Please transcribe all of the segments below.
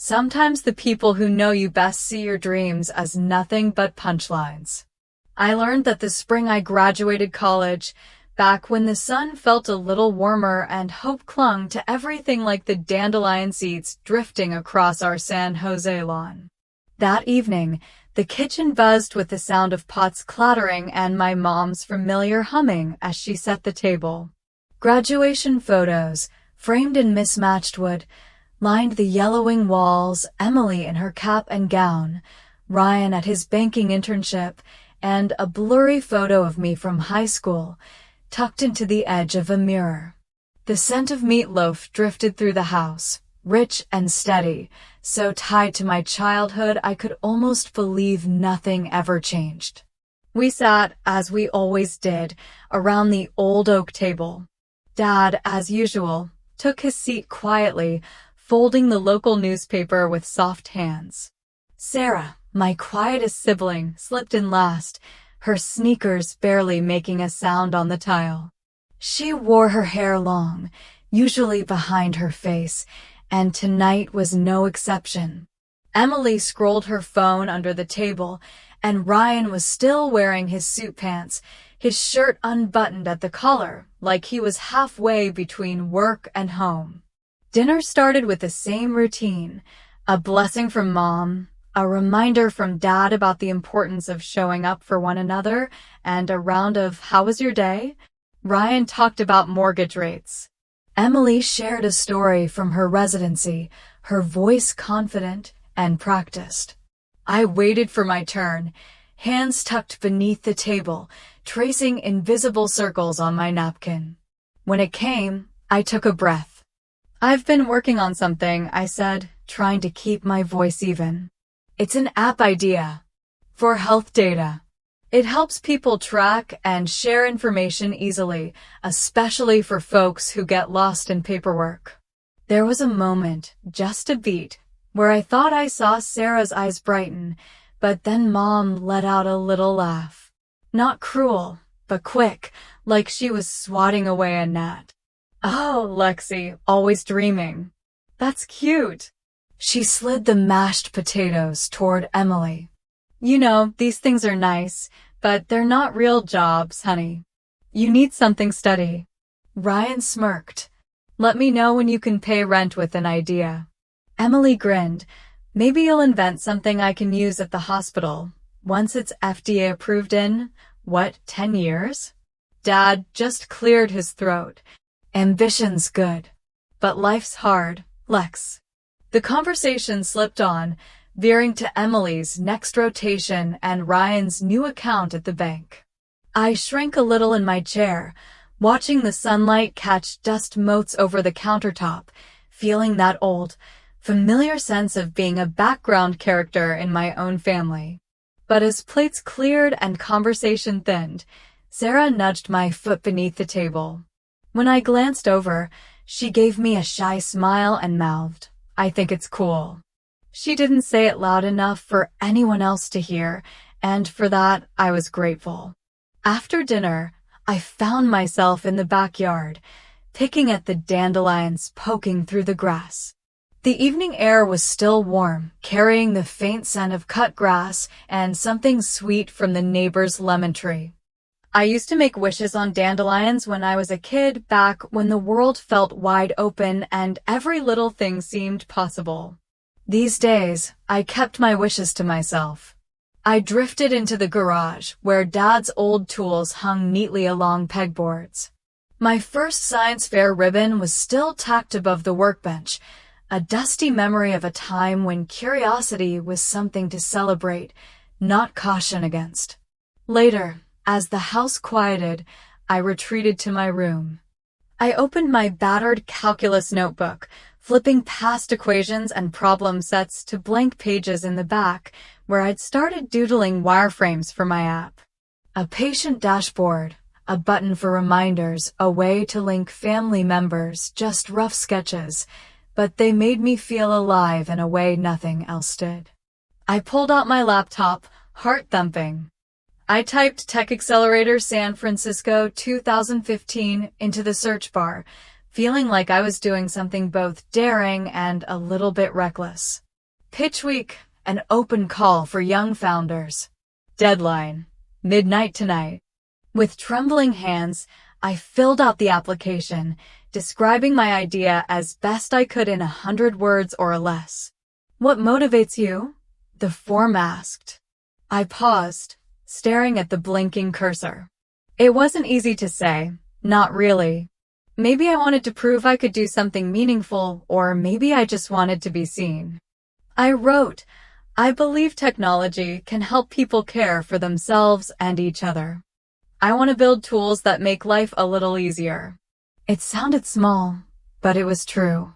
Sometimes the people who know you best see your dreams as nothing but punchlines. I learned that the spring I graduated college, back when the sun felt a little warmer and hope clung to everything like the dandelion seeds drifting across our San Jose lawn. That evening, the kitchen buzzed with the sound of pots clattering and my mom's familiar humming as she set the table. Graduation photos, framed in mismatched wood, lined the yellowing walls, Emily in her cap and gown, Ryan at his banking internship, and a blurry photo of me from high school, tucked into the edge of a mirror. The scent of meatloaf drifted through the house, rich and steady, so tied to my childhood I could almost believe nothing ever changed. We sat, as we always did, around the old oak table. Dad, as usual, took his seat quietly, folding the local newspaper with soft hands. Sarah, my quietest sibling, slipped in last, her sneakers barely making a sound on the tile. She wore her hair long, usually behind her face, and tonight was no exception. Emily scrolled her phone under the table, and Ryan was still wearing his suit pants, his shirt unbuttoned at the collar, like he was halfway between work and home. Dinner started with the same routine, a blessing from Mom, a reminder from Dad about the importance of showing up for one another, and a round of "How was your day?" Ryan talked about mortgage rates. Emily shared a story from her residency, her voice confident and practiced. I waited for my turn, hands tucked beneath the table, tracing invisible circles on my napkin. When it came, I took a breath. "I've been working on something," I said, trying to keep my voice even. "It's an app idea for health data. It helps people track and share information easily, especially for folks who get lost in paperwork." There was a moment, just a beat, where I thought I saw Sarah's eyes brighten, but then Mom let out a little laugh. Not cruel, but quick, like she was swatting away a gnat. "Oh, Lexi, always dreaming. That's cute." She slid the mashed potatoes toward Emily. "You know, these things are nice, but they're not real jobs, honey. You need something steady." Ryan smirked. "Let me know when you can pay rent with an idea." Emily grinned. "Maybe you'll invent something I can use at the hospital, once it's FDA approved in, 10 years? Dad just cleared his throat. "Ambition's good, but life's hard, Lex." The conversation slipped on, veering to Emily's next rotation and Ryan's new account at the bank. I shrank a little in my chair, watching the sunlight catch dust motes over the countertop, feeling that old, familiar sense of being a background character in my own family. But as plates cleared and conversation thinned, Sarah nudged my foot beneath the table. When I glanced over, she gave me a shy smile and mouthed, "I think it's cool." She didn't say it loud enough for anyone else to hear, and for that I was grateful. After dinner, I found myself in the backyard, picking at the dandelions poking through the grass. The evening air was still warm, carrying the faint scent of cut grass and something sweet from the neighbor's lemon tree. I used to make wishes on dandelions when I was a kid, back when the world felt wide open and every little thing seemed possible. These days, I kept my wishes to myself. I drifted into the garage, where Dad's old tools hung neatly along pegboards. My first science fair ribbon was still tacked above the workbench, a dusty memory of a time when curiosity was something to celebrate, not caution against. Later, as the house quieted, I retreated to my room. I opened my battered calculus notebook, flipping past equations and problem sets to blank pages in the back, where I'd started doodling wireframes for my app. A patient dashboard, a button for reminders, a way to link family members, just rough sketches, but they made me feel alive in a way nothing else did. I pulled out my laptop, heart thumping. I typed Tech Accelerator San Francisco 2015 into the search bar, feeling like I was doing something both daring and a little bit reckless. Pitch Week, an open call for young founders. Deadline, midnight tonight. With trembling hands, I filled out the application, describing my idea as best I could in 100 words or less. What motivates you? The form asked. I paused, staring at the blinking cursor. It wasn't easy to say, not really. Maybe I wanted to prove I could do something meaningful, or maybe I just wanted to be seen. I wrote, I believe technology can help people care for themselves and each other. I want to build tools that make life a little easier. It sounded small, but it was true.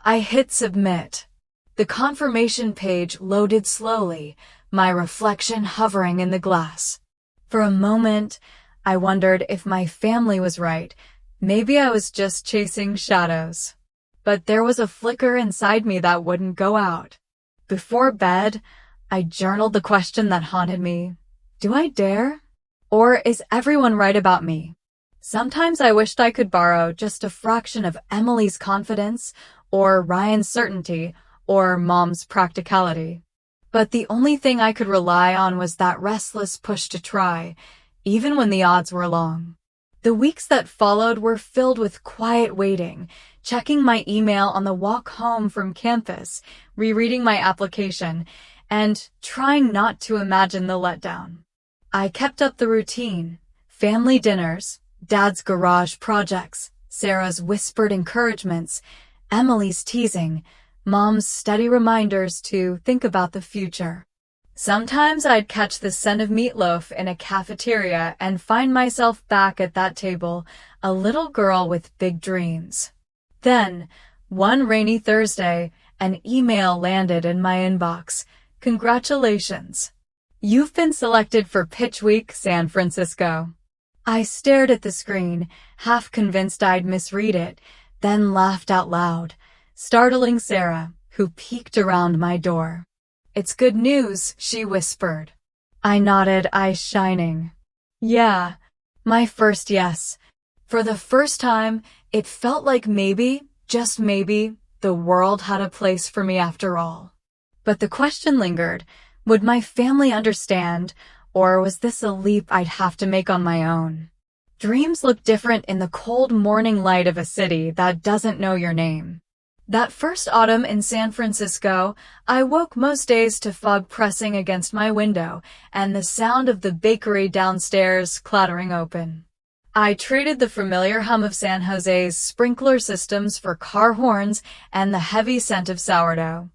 I hit submit. The confirmation page loaded slowly, my reflection hovering in the glass. For a moment, I wondered if my family was right. Maybe I was just chasing shadows. But there was a flicker inside me that wouldn't go out. Before bed, I journaled the question that haunted me. Do I dare? Or is everyone right about me? Sometimes I wished I could borrow just a fraction of Emily's confidence, or Ryan's certainty, or Mom's practicality. But the only thing I could rely on was that restless push to try, even when the odds were long. The weeks that followed were filled with quiet waiting, checking my email on the walk home from campus, rereading my application, and trying not to imagine the letdown. I kept up the routine: family dinners, Dad's garage projects, Sarah's whispered encouragements, Emily's teasing, Mom's steady reminders to think about the future. Sometimes I'd catch the scent of meatloaf in a cafeteria and find myself back at that table, a little girl with big dreams. Then, one rainy Thursday, an email landed in my inbox. Congratulations! You've been selected for Pitch Week San Francisco. I stared at the screen, half convinced I'd misread it, then laughed out loud, startling Sarah, who peeked around my door. It's good news, she whispered. I nodded, eyes shining. Yeah, my first yes. For the first time, it felt like maybe, just maybe, the world had a place for me after all. But the question lingered. Would my family understand, or was this a leap I'd have to make on my own? Dreams look different in the cold morning light of a city that doesn't know your name. That first autumn in San Francisco, I woke most days to fog pressing against my window and the sound of the bakery downstairs clattering open. I traded the familiar hum of San Jose's sprinkler systems for car horns and the heavy scent of sourdough.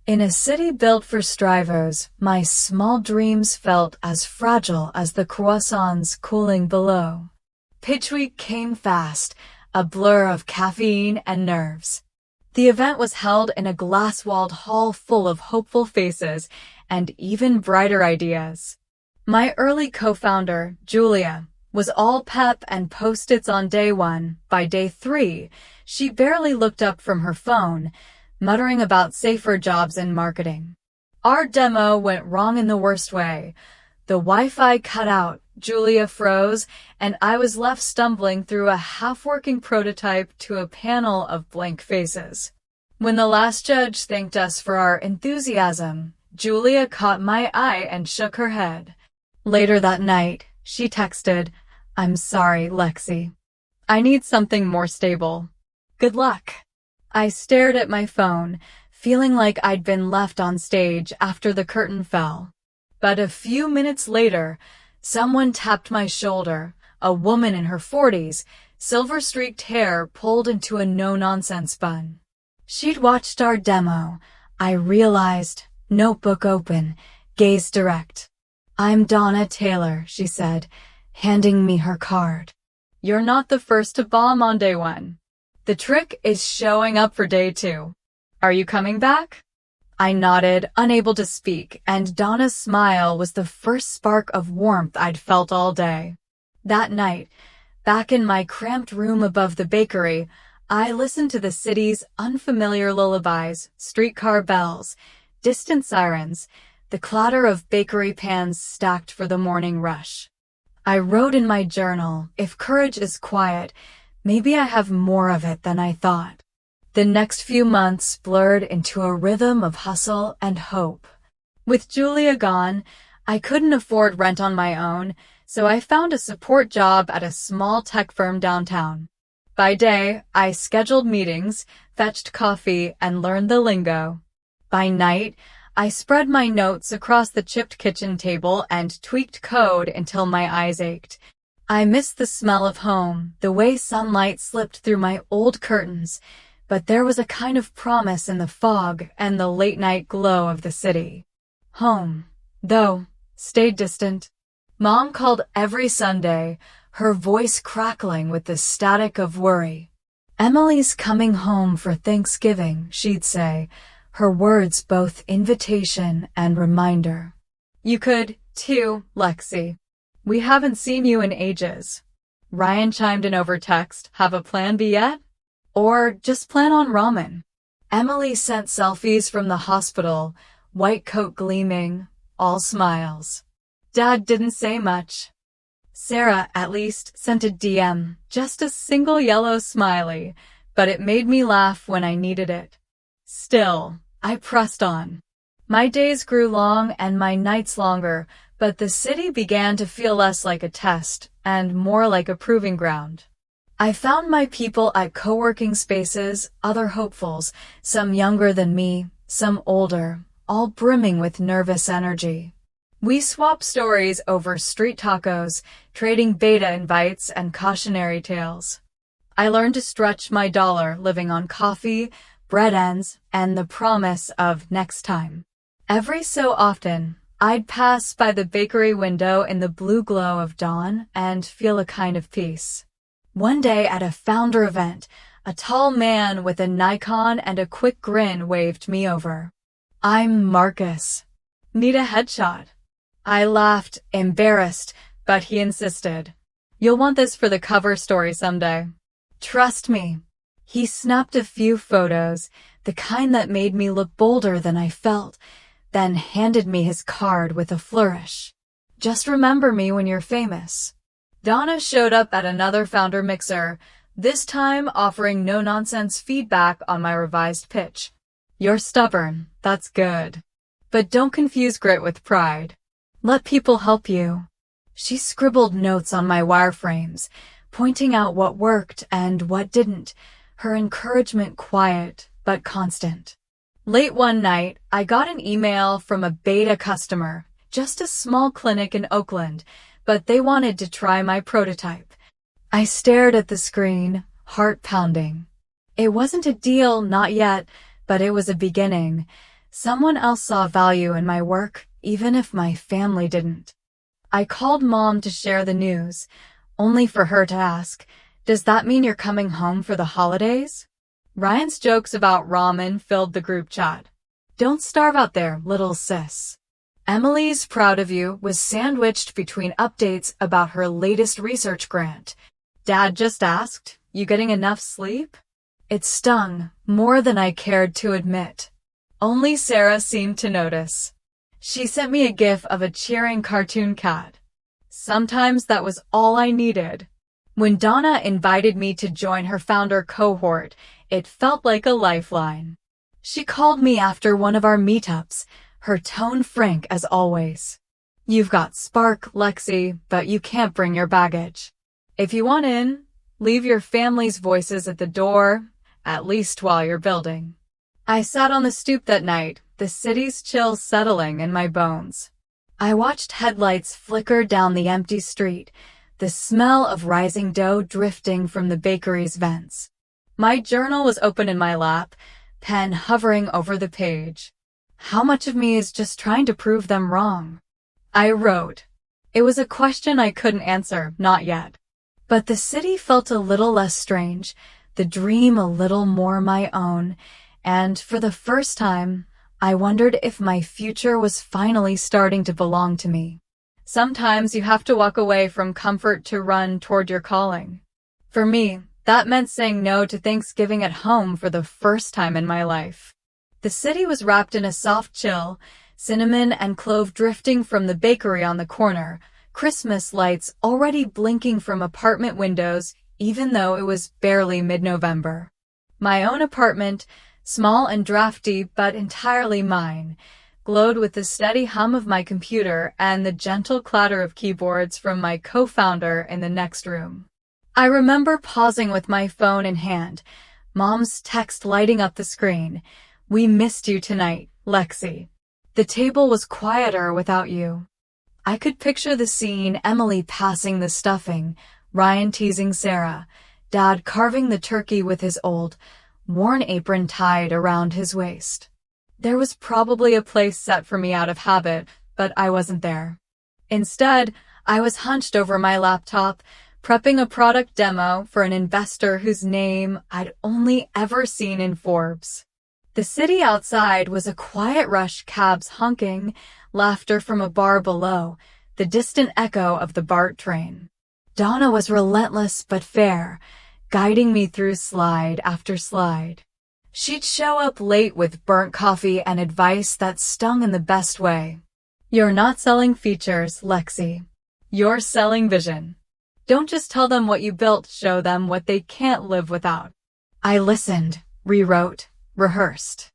In a city built for strivers, my small dreams felt as fragile as the croissants cooling below. Pitch Week came fast, a blur of caffeine and nerves. The event was held in a glass-walled hall full of hopeful faces and even brighter ideas. My early co-founder, Julia, was all pep and post-its on day one. By day 3, she barely looked up from her phone, muttering about safer jobs in marketing. Our demo went wrong in the worst way. The Wi-Fi cut out, Julia froze, and I was left stumbling through a half-working prototype to a panel of blank faces. When the last judge thanked us for our enthusiasm, Julia caught my eye and shook her head. Later that night, she texted, "I'm sorry, Lexi. I need something more stable. Good luck." I stared at my phone, feeling like I'd been left on stage after the curtain fell. But a few minutes later, someone tapped my shoulder, a woman in her 40s, silver-streaked hair pulled into a no-nonsense bun. She'd watched our demo. I realized, notebook open, gaze direct. "I'm Donna Taylor," she said, handing me her card. "You're not the first to bomb on day 1. The trick is showing up for day 2. Are you coming back?" I nodded, unable to speak, and Donna's smile was the first spark of warmth I'd felt all day. That night, back in my cramped room above the bakery, I listened to the city's unfamiliar lullabies, streetcar bells, distant sirens, the clatter of bakery pans stacked for the morning rush. I wrote in my journal, if courage is quiet, maybe I have more of it than I thought. The next few months blurred into a rhythm of hustle and hope. With Julia gone, I couldn't afford rent on my own, so I found a support job at a small tech firm downtown. By day, I scheduled meetings, fetched coffee, and learned the lingo. By night, I spread my notes across the chipped kitchen table and tweaked code until my eyes ached. I missed the smell of home, the way sunlight slipped through my old curtains, but there was a kind of promise in the fog and the late-night glow of the city. Home, though, stayed distant. Mom called every Sunday, her voice crackling with the static of worry. "Emily's coming home for Thanksgiving," she'd say, her words both invitation and reminder. "You could, too, Lexi. We haven't seen you in ages." Ryan chimed in over text, "Have a plan B yet? Or just plan on ramen." Emily sent selfies from the hospital, white coat gleaming, all smiles. Dad didn't say much. Sarah, at least, sent a DM, just a single yellow smiley, but it made me laugh when I needed it. Still, I pressed on. My days grew long and my nights longer, but the city began to feel less like a test and more like a proving ground. I found my people at co-working spaces, other hopefuls, some younger than me, some older, all brimming with nervous energy. We swapped stories over street tacos, trading beta invites and cautionary tales. I learned to stretch my dollar living on coffee, bread ends, and the promise of next time. Every so often, I'd pass by the bakery window in the blue glow of dawn and feel a kind of peace. One day at a founder event, a tall man with a Nikon and a quick grin waved me over. "I'm Marcus. Need a headshot?" I laughed, embarrassed, but he insisted. "You'll want this for the cover story someday. Trust me." He snapped a few photos, the kind that made me look bolder than I felt, then handed me his card with a flourish. "Just remember me when you're famous." Donna showed up at another founder mixer, this time offering no-nonsense feedback on my revised pitch. "You're stubborn, that's good. But don't confuse grit with pride. Let people help you." She scribbled notes on my wireframes, pointing out what worked and what didn't, her encouragement quiet but constant. Late one night, I got an email from a beta customer, just a small clinic in Oakland, but they wanted to try my prototype. I stared at the screen, heart pounding. It wasn't a deal, not yet, but it was a beginning. Someone else saw value in my work, even if my family didn't. I called Mom to share the news, only for her to ask, "Does that mean you're coming home for the holidays?" Ryan's jokes about ramen filled the group chat. "Don't starve out there, little sis." Emily's "proud of you" was sandwiched between updates about her latest research grant. Dad just asked, "You getting enough sleep?" It stung, more than I cared to admit. Only Sarah seemed to notice. She sent me a gif of a cheering cartoon cat. Sometimes that was all I needed. When Donna invited me to join her founder cohort, it felt like a lifeline. She called me after one of our meetups, her tone frank as always. "You've got spark, Lexi, but you can't bring your baggage. If you want in, leave your family's voices at the door, at least while you're building." I sat on the stoop that night, the city's chill settling in my bones. I watched headlights flicker down the empty street, the smell of rising dough drifting from the bakery's vents. My journal was open in my lap, pen hovering over the page. How much of me is just trying to prove them wrong? I wrote. It was a question I couldn't answer, not yet. But the city felt a little less strange, the dream a little more my own, and for the first time, I wondered if my future was finally starting to belong to me. Sometimes you have to walk away from comfort to run toward your calling. For me, that meant saying no to Thanksgiving at home for the first time in my life. The city was wrapped in a soft chill, cinnamon and clove drifting from the bakery on the corner, Christmas lights already blinking from apartment windows, even though it was barely mid-November. My own apartment, small and drafty but entirely mine, glowed with the steady hum of my computer and the gentle clatter of keyboards from my co-founder in the next room. I remember pausing with my phone in hand, Mom's text lighting up the screen. "We missed you tonight, Lexi. The table was quieter without you." I could picture the scene: Emily passing the stuffing, Ryan teasing Sarah, Dad carving the turkey with his old, worn apron tied around his waist. There was probably a place set for me out of habit, but I wasn't there. Instead, I was hunched over my laptop, prepping a product demo for an investor whose name I'd only ever seen in Forbes. The city outside was a quiet rush, cabs honking, laughter from a bar below, the distant echo of the BART train. Donna was relentless but fair, guiding me through slide after slide. She'd show up late with burnt coffee and advice that stung in the best way. "You're not selling features, Lexi. You're selling vision. Don't just tell them what you built, show them what they can't live without." I listened, rewrote, rehearsed.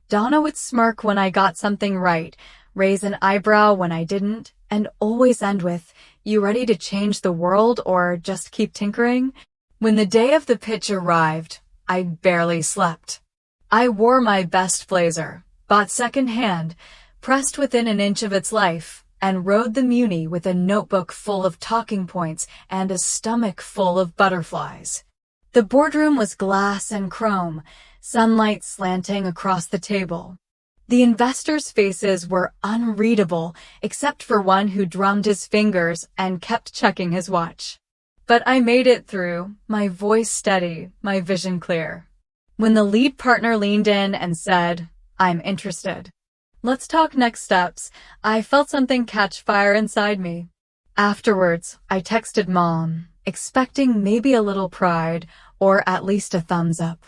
Donna would smirk when I got something right, raise an eyebrow when I didn't, and always end with, "You ready to change the world or just keep tinkering?" When the day of the pitch arrived, I barely slept. I wore my best blazer, bought secondhand, pressed within an inch of its life, and rode the Muni with a notebook full of talking points and a stomach full of butterflies. The boardroom was glass and chrome, sunlight slanting across the table. The investors' faces were unreadable, except for one who drummed his fingers and kept checking his watch. But I made it through, my voice steady, my vision clear. When the lead partner leaned in and said, "I'm interested. Let's talk next steps," I felt something catch fire inside me. Afterwards, I texted Mom, expecting maybe a little pride or at least a thumbs up.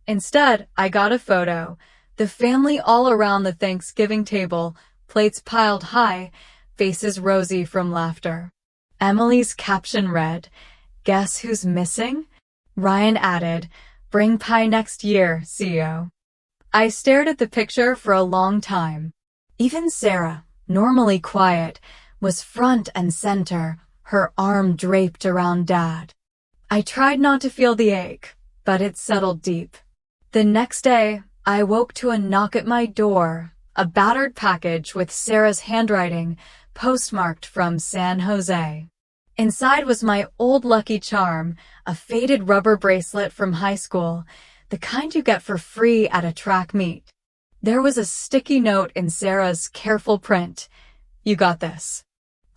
Instead, I got a photo, the family all around the Thanksgiving table, plates piled high, faces rosy from laughter. Emily's caption read, "Guess who's missing?" Ryan added, "Bring pie next year, CEO." I stared at the picture for a long time. Even Sarah, normally quiet, was front and center, her arm draped around Dad. I tried not to feel the ache, but it settled deep. The next day, I woke to a knock at my door, a battered package with Sarah's handwriting, postmarked from San Jose. Inside was my old Lucky Charm, a faded rubber bracelet from high school, the kind you get for free at a track meet. There was a sticky note in Sarah's careful print. "You got this."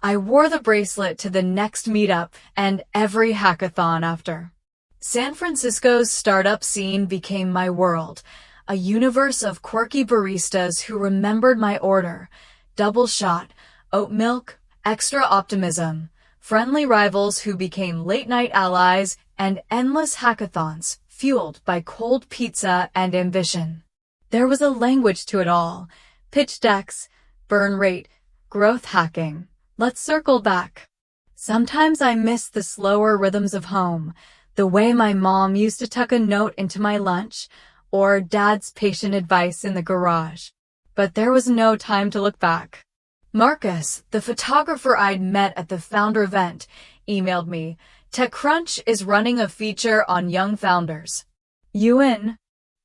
I wore the bracelet to the next meetup and every hackathon after. San Francisco's startup scene became my world, a universe of quirky baristas who remembered my order: double shot, oat milk, extra optimism, friendly rivals who became late-night allies, and endless hackathons fueled by cold pizza and ambition. There was a language to it all: pitch decks, burn rate, growth hacking. Let's circle back. Sometimes I miss the slower rhythms of home, the way my mom used to tuck a note into my lunch, or Dad's patient advice in the garage. But there was no time to look back. Marcus, the photographer I'd met at the founder event, emailed me, "TechCrunch is running a feature on young founders. You in?"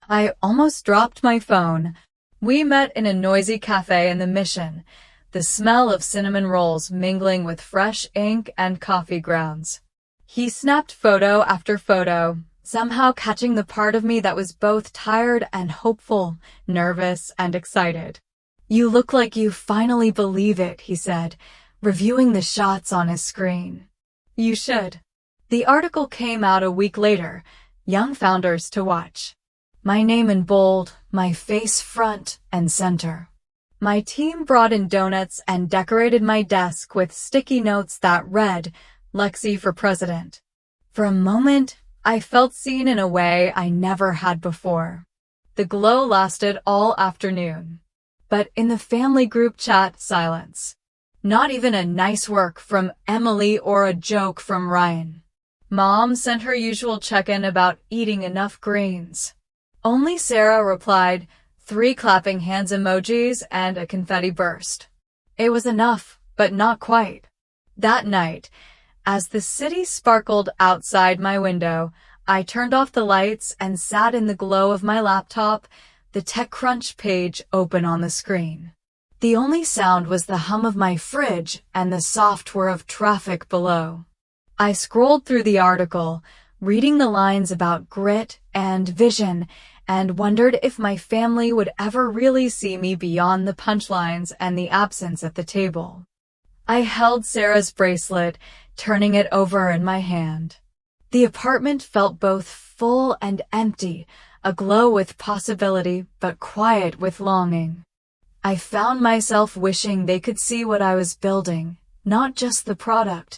I almost dropped my phone. We met in a noisy cafe in the Mission, the smell of cinnamon rolls mingling with fresh ink and coffee grounds. He snapped photo after photo, somehow catching the part of me that was both tired and hopeful, nervous and excited. "You look like you finally believe it," he said, reviewing the shots on his screen. "You should." The article came out a week later, Young Founders to Watch. My name in bold, my face front and center. My team brought in donuts and decorated my desk with sticky notes that read, "Lexi for President." For a moment, I felt seen in a way I never had before. The glow lasted all afternoon. But in the family group chat, silence. Not even a nice work from Emily or a joke from Ryan. Mom sent her usual check-in about eating enough greens. Only Sarah replied, 3 clapping hands emojis and a confetti burst. It was enough, but not quite. That night, as the city sparkled outside my window, I turned off the lights and sat in the glow of my laptop, the TechCrunch page open on the screen. The only sound was the hum of my fridge and the soft whir of traffic below. I scrolled through the article, reading the lines about grit and vision, and wondered if my family would ever really see me beyond the punchlines and the absence at the table. I held Sarah's bracelet, turning it over in my hand. The apartment felt both full and empty, aglow with possibility, but quiet with longing. I found myself wishing they could see what I was building, not just the product,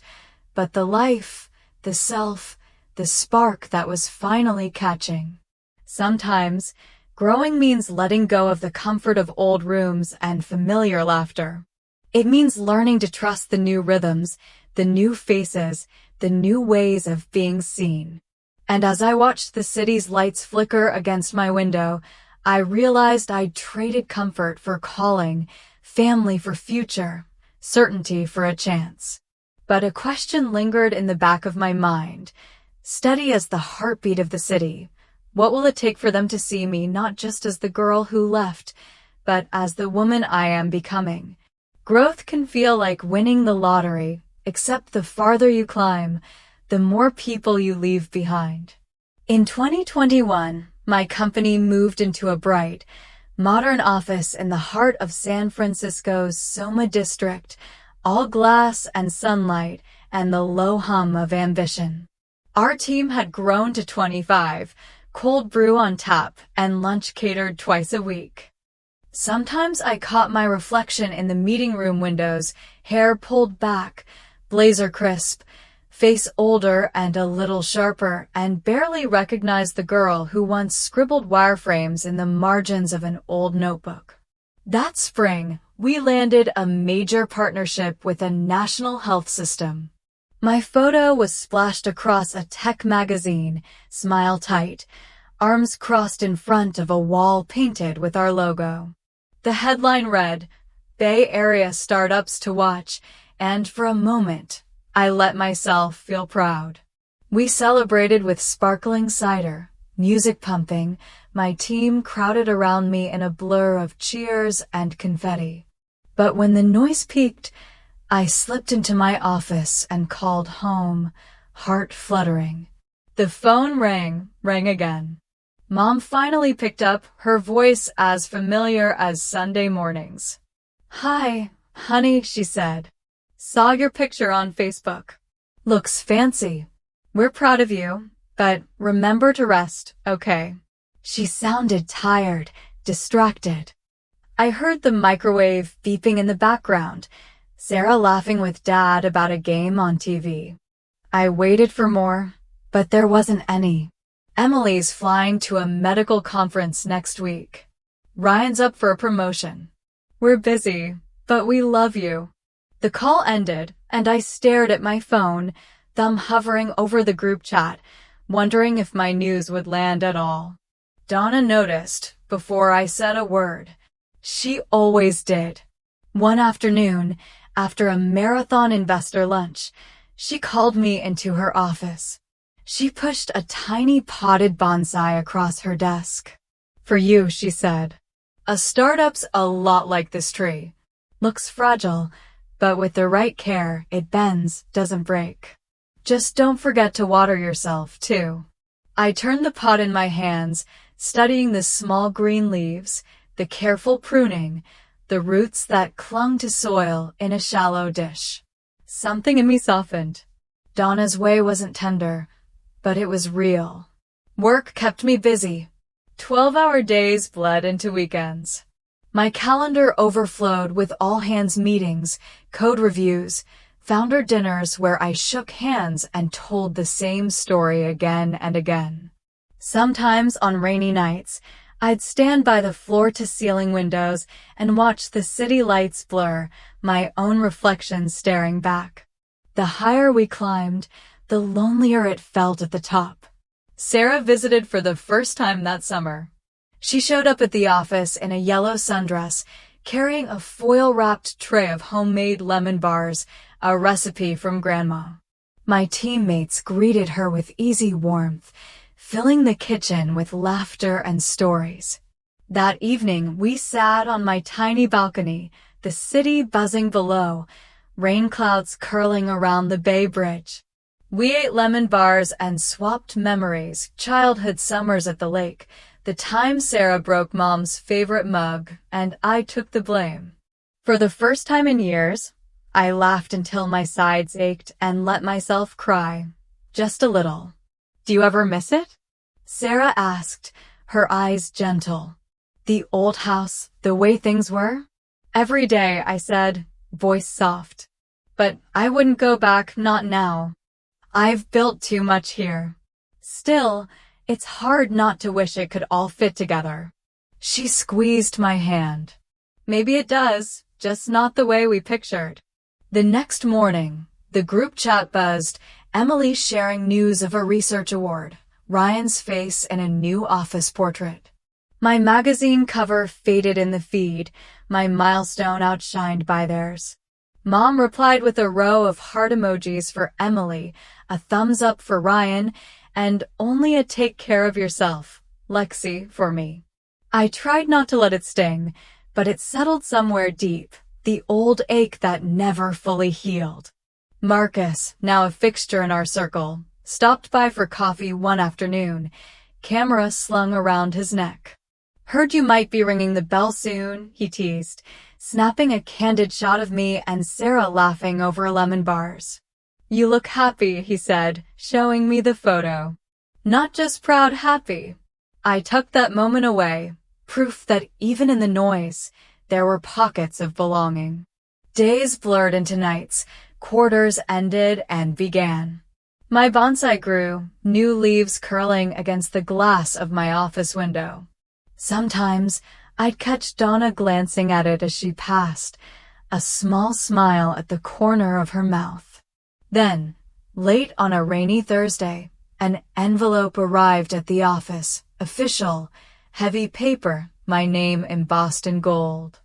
but the life, the self, the spark that was finally catching. Sometimes, growing means letting go of the comfort of old rooms and familiar laughter. It means learning to trust the new rhythms, the new faces, the new ways of being seen. And as I watched the city's lights flicker against my window, I realized I'd traded comfort for calling, family for future, certainty for a chance. But a question lingered in the back of my mind, steady as the heartbeat of the city. What will it take for them to see me not just as the girl who left, but as the woman I am becoming? Growth can feel like winning the lottery, except the farther you climb, the more people you leave behind. In 2021, my company moved into a bright, modern office in the heart of San Francisco's Soma district, all glass and sunlight and the low hum of ambition. Our team had grown to 25, cold brew on tap, and lunch catered twice a week. Sometimes I caught my reflection in the meeting room windows, hair pulled back, blazer crisp, face older and a little sharper, and barely recognized the girl who once scribbled wireframes in the margins of an old notebook. That spring, we landed a major partnership with a national health system. My photo was splashed across a tech magazine, smile tight, arms crossed in front of a wall painted with our logo. The headline read, Bay Area Startups to Watch, and for a moment, I let myself feel proud. We celebrated with sparkling cider, music pumping, my team crowded around me in a blur of cheers and confetti. But when the noise peaked, I slipped into my office and called home, heart fluttering. The phone rang again. Mom finally picked up, her voice as familiar as Sunday mornings. Hi, honey, she said. Saw your picture on Facebook. Looks fancy. We're proud of you, but remember to rest, okay? She sounded tired, distracted. I heard the microwave beeping in the background, Sarah laughing with Dad about a game on TV. I waited for more, but there wasn't any. Emily's flying to a medical conference next week. Ryan's up for a promotion. We're busy, but we love you. The call ended, and I stared at my phone, thumb hovering over the group chat, wondering if my news would land at all. Donna noticed before I said a word. She always did. One afternoon, after a marathon investor lunch, she called me into her office. She pushed a tiny potted bonsai across her desk. For you, she said. A startup's a lot like this tree. Looks fragile, but with the right care, it bends, doesn't break. Just don't forget to water yourself, too. I turned the pot in my hands, studying the small green leaves, the careful pruning, the roots that clung to soil in a shallow dish. Something in me softened. Donna's way wasn't tender, but it was real. Work kept me busy. 12-hour days bled into weekends. My calendar overflowed with all-hands meetings, code reviews, founder dinners where I shook hands and told the same story again and again. Sometimes on rainy nights, I'd stand by the floor-to-ceiling windows and watch the city lights blur, my own reflection staring back. The higher we climbed, the lonelier it felt at the top. Sarah visited for the first time that summer. She showed up at the office in a yellow sundress, carrying a foil-wrapped tray of homemade lemon bars, a recipe from Grandma. My teammates greeted her with easy warmth, filling the kitchen with laughter and stories. That evening, we sat on my tiny balcony, the city buzzing below, rain clouds curling around the Bay Bridge. We ate lemon bars and swapped memories, childhood summers at the lake, the time Sarah broke Mom's favorite mug, and I took the blame. For the first time in years, I laughed until my sides ached and let myself cry. Just a little. Do you ever miss it? Sarah asked, her eyes gentle. The old house, the way things were? Every day, I said, voice soft. But I wouldn't go back, not now. I've built too much here. Still, it's hard not to wish it could all fit together. She squeezed my hand. Maybe it does, just not the way we pictured. The next morning, the group chat buzzed, Emily sharing news of a research award, Ryan's face in a new office portrait. My magazine cover faded in the feed, my milestone outshined by theirs. Mom replied with a row of heart emojis for Emily, a thumbs up for Ryan, and only a take care of yourself, Lexi, for me. I tried not to let it sting, but it settled somewhere deep, the old ache that never fully healed. Marcus, now a fixture in our circle, stopped by for coffee one afternoon, camera slung around his neck. Heard you might be ringing the bell soon, he teased, snapping a candid shot of me and Sarah laughing over lemon bars. You look happy, he said, showing me the photo. Not just proud, happy. I tucked that moment away, proof that even in the noise, there were pockets of belonging. Days blurred into nights, quarters ended and began. My bonsai grew, new leaves curling against the glass of my office window. Sometimes, I'd catch Donna glancing at it as she passed, a small smile at the corner of her mouth. Then, late on a rainy Thursday, an envelope arrived at the office, official, heavy paper, my name embossed in gold.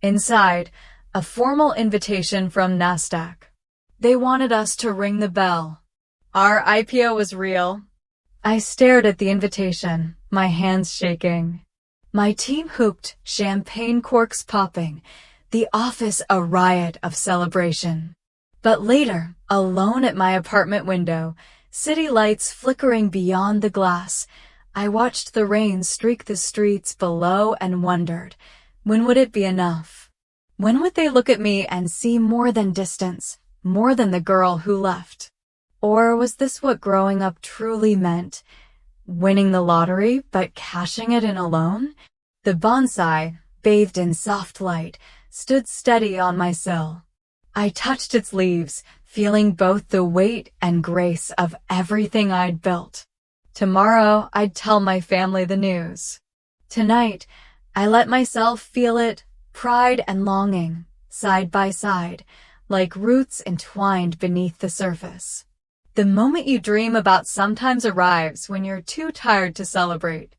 Inside, a formal invitation from Nasdaq. They wanted us to ring the bell. Our IPO was real. I stared at the invitation, my hands shaking. My team hooped, champagne corks popping, the office a riot of celebration. But later, alone at my apartment window, city lights flickering beyond the glass, I watched the rain streak the streets below and wondered, when would it be enough? When would they look at me and see more than distance, more than the girl who left? Or was this what growing up truly meant? Winning the lottery, but cashing it in alone? The bonsai, bathed in soft light, stood steady on my sill. I touched its leaves, feeling both the weight and grace of everything I'd built. Tomorrow, I'd tell my family the news. Tonight, I let myself feel it, pride and longing, side by side, like roots entwined beneath the surface. The moment you dream about sometimes arrives when you're too tired to celebrate.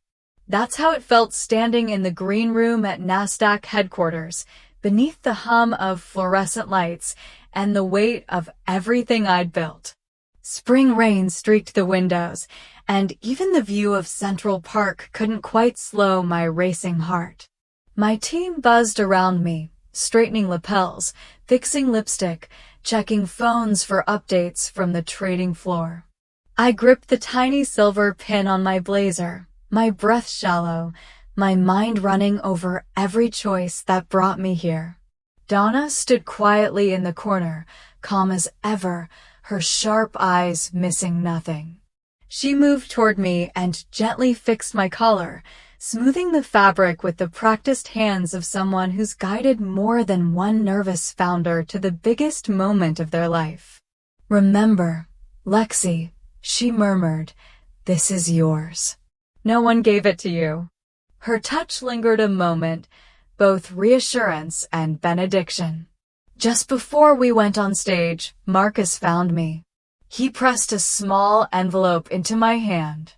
That's how it felt standing in the green room at Nasdaq headquarters, beneath the hum of fluorescent lights and the weight of everything I'd built. Spring rain streaked the windows, and even the view of Central Park couldn't quite slow my racing heart. My team buzzed around me, straightening lapels, fixing lipstick, checking phones for updates from the trading floor. I gripped the tiny silver pin on my blazer, my breath shallow, my mind running over every choice that brought me here. Donna stood quietly in the corner, calm as ever, her sharp eyes missing nothing. She moved toward me and gently fixed my collar, smoothing the fabric with the practiced hands of someone who's guided more than one nervous founder to the biggest moment of their life. Remember, Lexi, she murmured, this is yours. No one gave it to you. Her touch lingered a moment, both reassurance and benediction. Just before we went on stage, Marcus found me. He pressed a small envelope into my hand.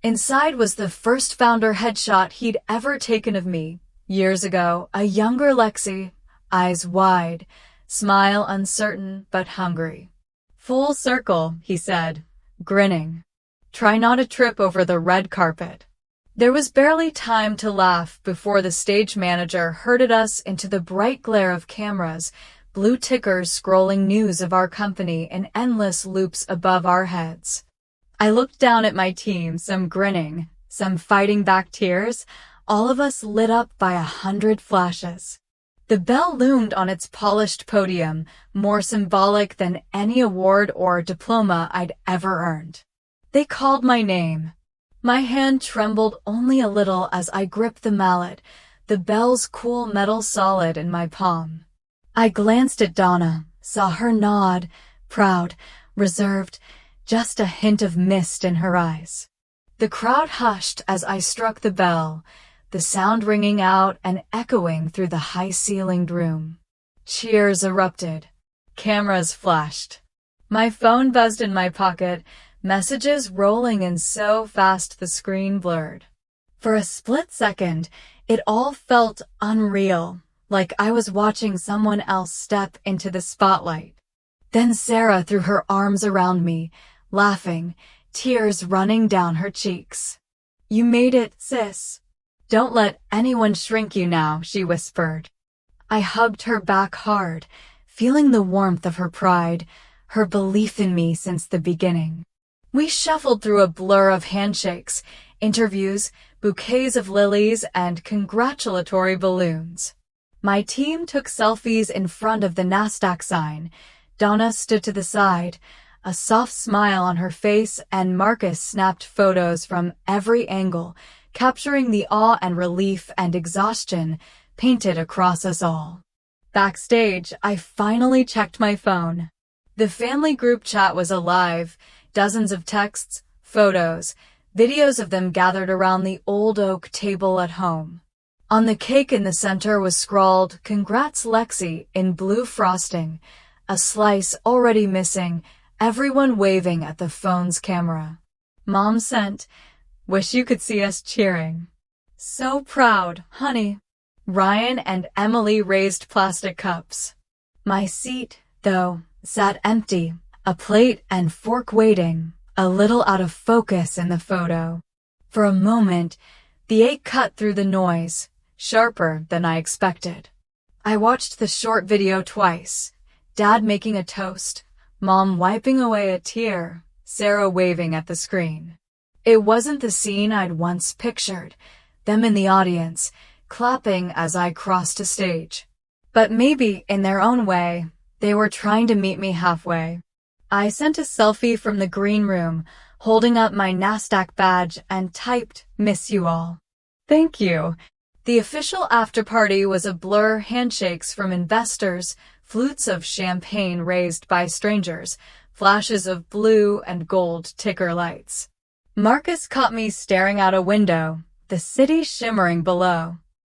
Inside was the first founder headshot he'd ever taken of me. Years ago, a younger Lexi, eyes wide, smile uncertain but hungry. "Full circle," he said, grinning. "Try not to trip over the red carpet." There was barely time to laugh before the stage manager herded us into the bright glare of cameras, blue tickers scrolling news of our company in endless loops above our heads. I looked down at my team, some grinning, some fighting back tears, all of us lit up by 100 flashes. The bell loomed on its polished podium, more symbolic than any award or diploma I'd ever earned. They called my name. My hand trembled only a little as I gripped the mallet, the bell's cool metal solid in my palm. I glanced at Donna, saw her nod, proud, reserved, just a hint of mist in her eyes. The crowd hushed as I struck the bell, the sound ringing out and echoing through the high-ceilinged room. Cheers erupted. Cameras flashed. My phone buzzed in my pocket, messages rolling in so fast the screen blurred. For a split second, it all felt unreal, like I was watching someone else step into the spotlight. Then Sarah threw her arms around me, laughing, tears running down her cheeks. "You made it, sis. Don't let anyone shrink you now," she whispered. I hugged her back hard, feeling the warmth of her pride, her belief in me since the beginning. We shuffled through a blur of handshakes, interviews, bouquets of lilies, and congratulatory balloons. My team took selfies in front of the Nasdaq sign. Donna stood to the side, a soft smile on her face, and Marcus snapped photos from every angle, capturing the awe and relief and exhaustion painted across us all. Backstage, I finally checked my phone. The family group chat was alive, dozens of texts, photos, videos of them gathered around the old oak table at home. On the cake in the center was scrawled, "Congrats Lexi," in blue frosting, a slice already missing, everyone waving at the phone's camera. Mom sent, "Wish you could see us cheering." "So proud, honey." Ryan and Emily raised plastic cups. My seat, though, sat empty, a plate and fork waiting, a little out of focus in the photo. For a moment, the ache cut through the noise, sharper than I expected. I watched the short video twice, Dad making a toast, Mom wiping away a tear, Sarah waving at the screen. It wasn't the scene I'd once pictured, them in the audience, clapping as I crossed a stage. But maybe, in their own way, they were trying to meet me halfway. I sent a selfie from the green room, holding up my Nasdaq badge, and typed, "Miss you all." "Thank you." The official after-party was a blur, handshakes from investors, flutes of champagne raised by strangers, flashes of blue and gold ticker lights. Marcus caught me staring out a window, the city shimmering below.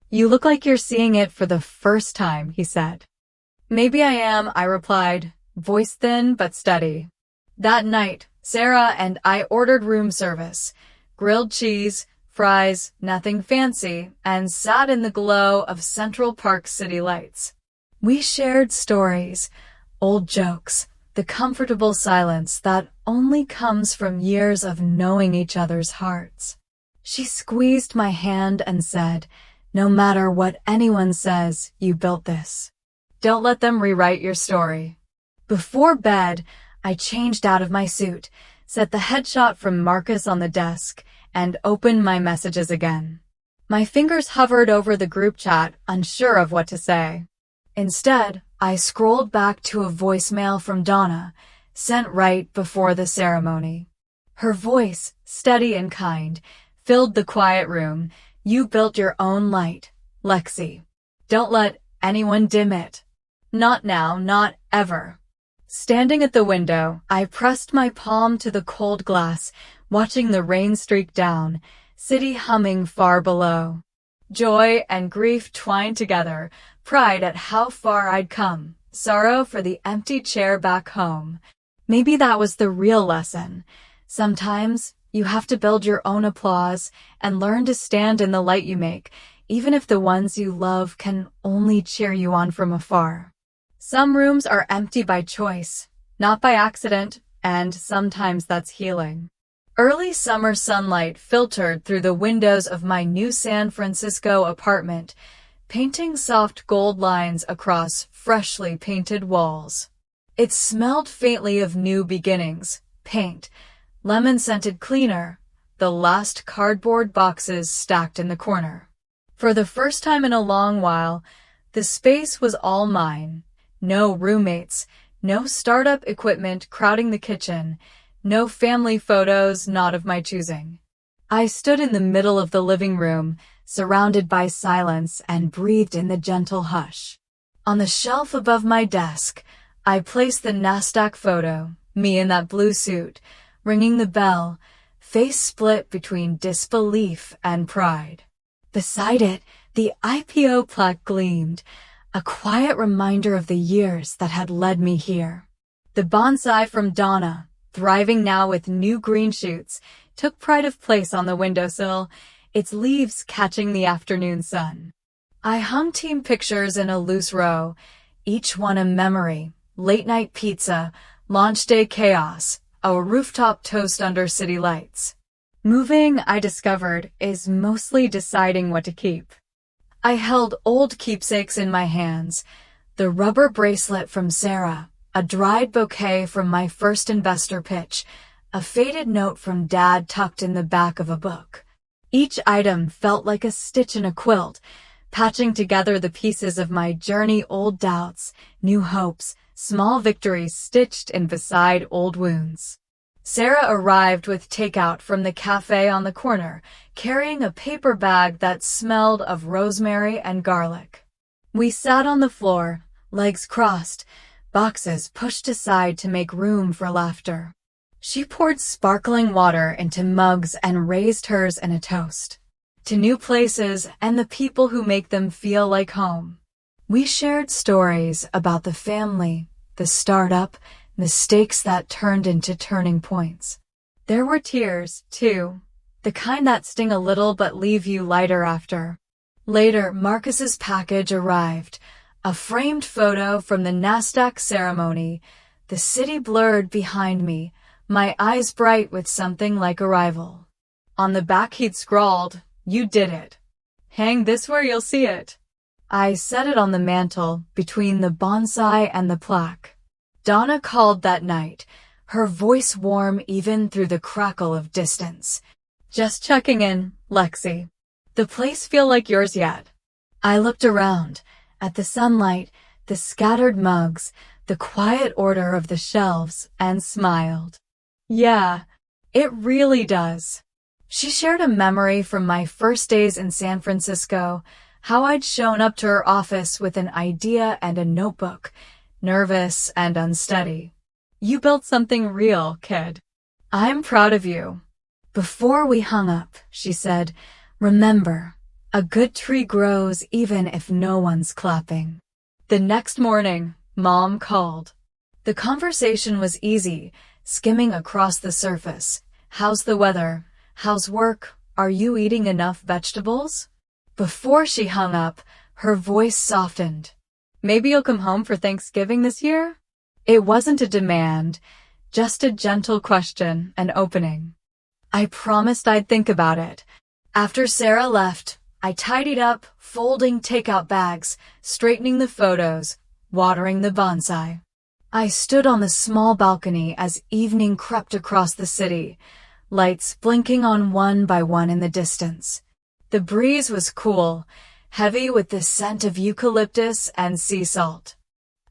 "You look like you're seeing it for the first time," he said. "Maybe I am," I replied, voice thin but steady. That night, Sarah and I ordered room service, grilled cheese, fries, nothing fancy, and sat in the glow of Central Park city lights. We shared stories, old jokes, the comfortable silence that only comes from years of knowing each other's hearts. She squeezed my hand and said, "No matter what anyone says, you built this. Don't let them rewrite your story." Before bed, I changed out of my suit, set the headshot from Marcus on the desk, and opened my messages again. My fingers hovered over the group chat, unsure of what to say. Instead, I scrolled back to a voicemail from Donna, sent right before the ceremony. Her voice, steady and kind, filled the quiet room. "You built your own light, Lexi. Don't let anyone dim it. Not now, not ever." Standing at the window, I pressed my palm to the cold glass, watching the rain streak down, city humming far below. Joy and grief twined together, pride at how far I'd come, sorrow for the empty chair back home. Maybe that was the real lesson. Sometimes, You have to build your own applause and learn to stand in the light you make, even if the ones you love can only cheer you on from afar. Some rooms are empty by choice, not by accident, and sometimes that's healing. Early summer sunlight filtered through the windows of my new San Francisco apartment, painting soft gold lines across freshly painted walls. It smelled faintly of new beginnings, paint, lemon-scented cleaner, the last cardboard boxes stacked in the corner. For the first time in a long while, the space was all mine. No roommates, no startup equipment crowding the kitchen, no family photos not of my choosing. I stood in the middle of the living room, surrounded by silence, and breathed in the gentle hush. On the shelf above my desk, I placed the Nasdaq photo, me in that blue suit, ringing the bell, face split between disbelief and pride. Beside it, the IPO plaque gleamed, a quiet reminder of the years that had led me here. The bonsai from Donna, thriving now with new green shoots, took pride of place on the windowsill, its leaves catching the afternoon sun. I hung team pictures in a loose row, each one a memory: late-night pizza, launch day chaos, a rooftop toast under city lights. Moving, I discovered, is mostly deciding what to keep. I held old keepsakes in my hands: the rubber bracelet from Sarah, a dried bouquet from my first investor pitch, a faded note from Dad tucked in the back of a book. Each item felt like a stitch in a quilt, patching together the pieces of my journey: old doubts, new hopes, small victories stitched in beside old wounds. Sarah arrived with takeout from the cafe on the corner, carrying a paper bag that smelled of rosemary and garlic. We sat on the floor, legs crossed, boxes pushed aside to make room for laughter. She poured sparkling water into mugs and raised hers in a toast to new places and the people who make them feel like home. We shared stories about the family, the startup, mistakes that turned into turning points. There were tears, too, the kind that sting a little but leave you lighter after. Later, Marcus's package arrived, a framed photo from the Nasdaq ceremony, the city blurred behind me, my eyes bright with something like arrival. On the back he'd scrawled, "You did it. Hang this where you'll see it." I set it on the mantel, between the bonsai and the plaque. Donna called that night, her voice warm even through the crackle of distance. "Just checking in, Lexi. The place feel like yours yet?" I looked around, at the sunlight, the scattered mugs, the quiet order of the shelves, and smiled. "Yeah, it really does." She shared a memory from my first days in San Francisco, how I'd shown up to her office with an idea and a notebook, nervous and unsteady. "You built something real, kid. I'm proud of you." Before we hung up, she said, "Remember, a good tree grows even if no one's clapping." The next morning, Mom called. The conversation was easy, skimming across the surface. "How's the weather? How's work? Are you eating enough vegetables?" Before she hung up, her voice softened. "Maybe you'll come home for Thanksgiving this year?" It wasn't a demand, just a gentle question, an opening. I promised I'd think about it. After Sarah left, I tidied up, folding takeout bags, straightening the photos, watering the bonsai. I stood on the small balcony as evening crept across the city, lights blinking on one by one in the distance. The breeze was cool, heavy with the scent of eucalyptus and sea salt.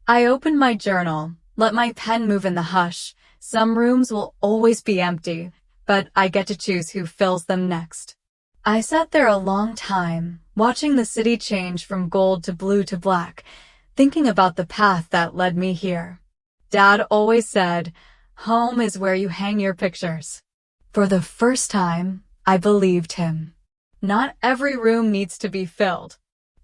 I opened my journal, let my pen move in the hush. Some rooms will always be empty, but I get to choose who fills them next. I sat there a long time, watching the city change from gold to blue to black, thinking about the path that led me here. Dad always said, "Home is where you hang your pictures." For the first time, I believed him. Not every room needs to be filled.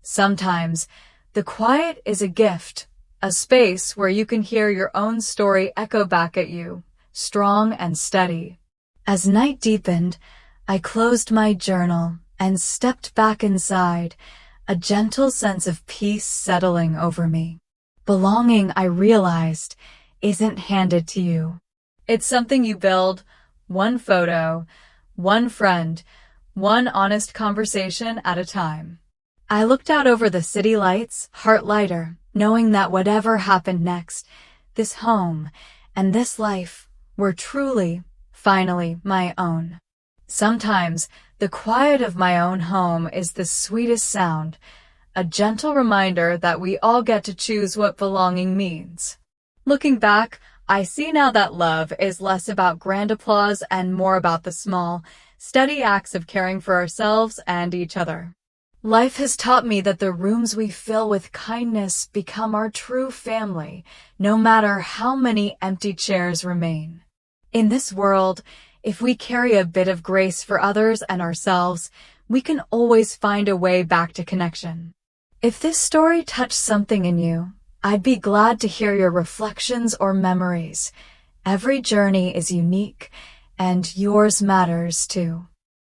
Sometimes, the quiet is a gift, a space where you can hear your own story echo back at you, strong and steady. As night deepened, I closed my journal and stepped back inside, a gentle sense of peace settling over me. Belonging, I realized, isn't handed to you. It's something you build, one photo, one friend, one honest conversation at a time. I looked out over the city lights, heart lighter, knowing that whatever happened next, this home and this life were truly, finally, my own. Sometimes, the quiet of my own home is the sweetest sound, a gentle reminder that we all get to choose what belonging means. Looking back, I see now that love is less about grand applause and more about the small, steady acts of caring for ourselves and each other. Life has taught me that the rooms we fill with kindness become our true family, no matter how many empty chairs remain. In this world, if we carry a bit of grace for others and ourselves, we can always find a way back to connection. If this story touched something in you, I'd be glad to hear your reflections or memories. Every journey is unique, and yours matters too.